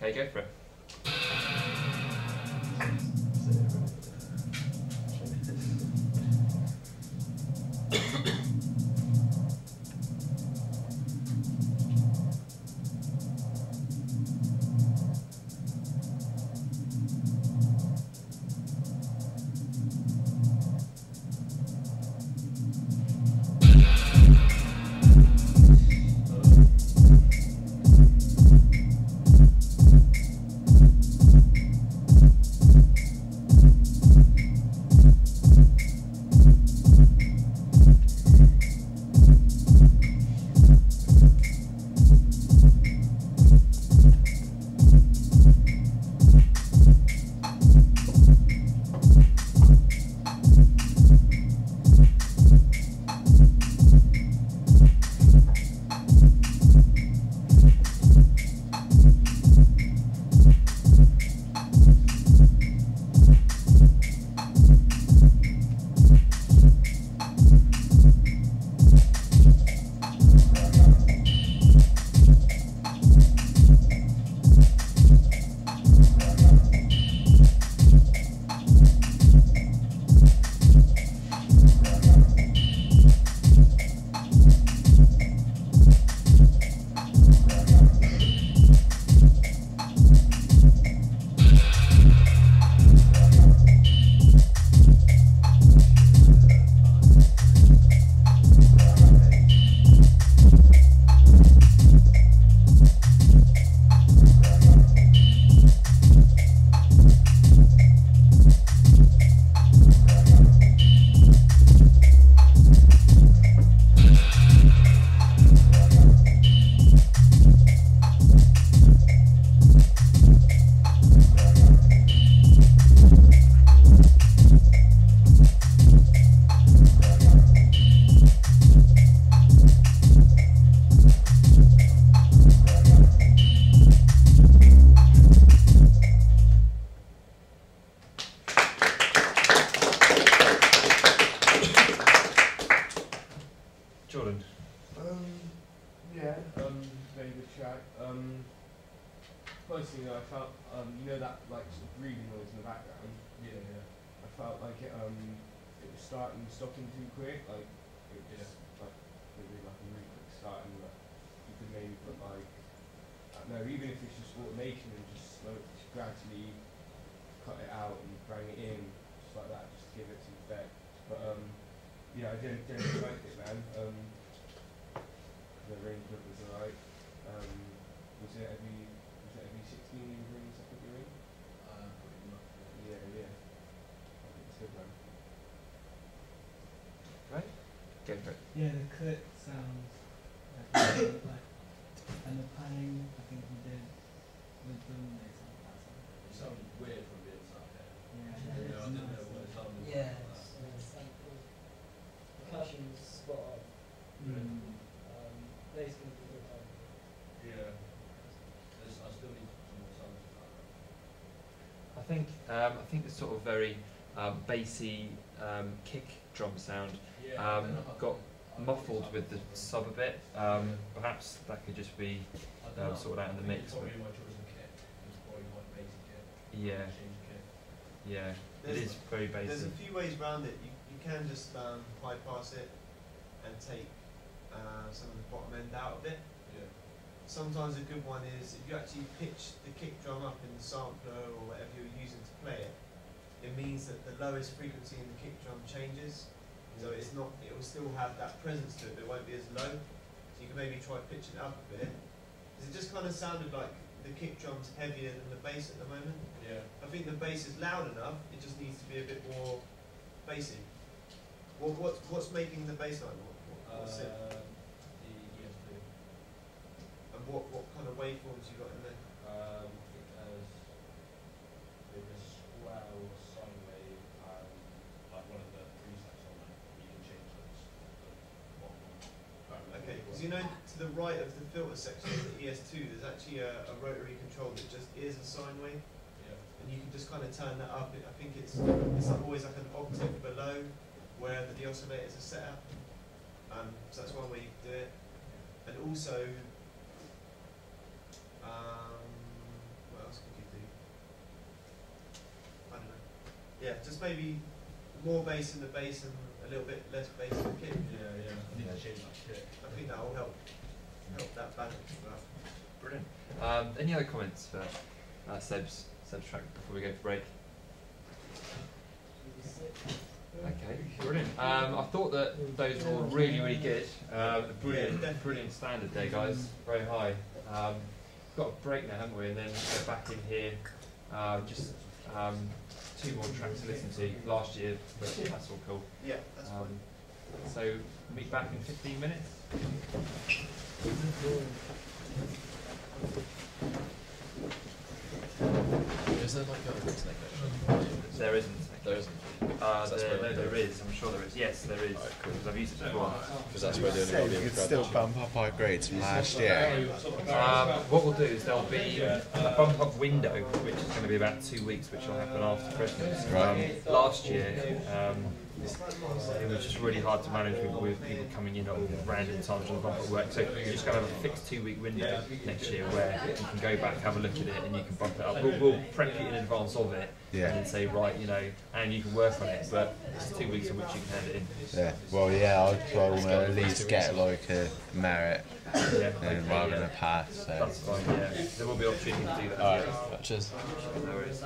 Okay, go for it. Jordan. Very good track. First thing I felt, you know that like sort of breathing noise in the background. Yeah, yeah. I felt like it was starting and stopping too quick. Like it just like maybe like a really quick start, and like you could maybe put like I don't know, even if it's just automation and just slow, just gradually cut it out and bring it in, just like that, just to give it some effect. But yeah, I generally liked it, man. The range of was alright. Was it every 16 rings I put you in? Pretty much. Yeah, yeah. I think it's good, man. Right? Go for it. Yeah, the clip sounds like, and the panning I think we did with them, they sound awesome. It sounded weird from the inside there. Yeah, I didn't know nice. what it sounded Yeah, like. it's percussion's spot on. Bass can be good. Yeah. I still need some more sounds I think the sort of very bassy kick drum sound got muffled with the sub a bit. Perhaps that could just be sorted out in the mix. Probably my choice of kit. It's probably quite basic kit. Yeah, Change kit. yeah, There's- it is very There's basic. a few ways around it. You can just bypass it and take some of the bottom end out of it. Yeah. Sometimes a good one is if you actually pitch the kick drum up in the sampler or whatever you're using to play it, it means that the lowest frequency in the kick drum changes. So it's not, it will still have that presence to it, but it won't be as low. So you can maybe try pitching it up a bit. Because it just kind of sounded like the kick drum's heavier than the bass at the moment. Yeah. I think the bass is loud enough, it just needs to be a bit more bassy. What's making the bass line? What's it? The ESP. And what kind of waveforms you got in there? I think there's a swell, sine wave, and like one of the presets on it. You can change those. The bottom one. Okay, because you know to the right of the filter section of the ES2, there's actually a rotary control that just is a sine wave, Yeah. and you can just kind of turn that up. I think it's like always like an octave below where the oscillators are set up. So that's one way you can do it. And also, yeah, just maybe more bass in the bass and a little bit less bass in the kick. Yeah, I need to change that kick. I think that will help that balance as well. Brilliant. Any other comments for Seb's track before we go for break? Okay, brilliant. I thought that those were all really, really good. Brilliant standard there, guys. Very high. Got a break now, haven't we? And then go back in here. Just 2 more tracks to listen to last year, but that's all cool. Yeah, that's fine. So meet back in 15 minutes. Is there like a technical? There isn't. There isn't. There is. I'm sure there is. Yes, there is. Alright, cool. Because I've used it before. Because that's where the only So audio you could crowd still is. bump up our grades from last year. What we'll do is there'll be a bump up window, which is going to be about 2 weeks, which will happen after Christmas. Right. Last year, it was just really hard to manage with people coming in at all random times on the bump up work. So you're just going to have a fixed 2-week window next year where you can go back, have a look at it, and you can bump it up. We'll prep you in advance of it, Yeah. and then say, right, you know, and you can work on it, but it's 2 weeks in which you can hand it in. Yeah. Well, yeah, I'd want to at least get like a merit Yeah, and okay, rather yeah. than a pass. So. That's fine, yeah. There will be opportunity to do that. Alright, cheers. No worries.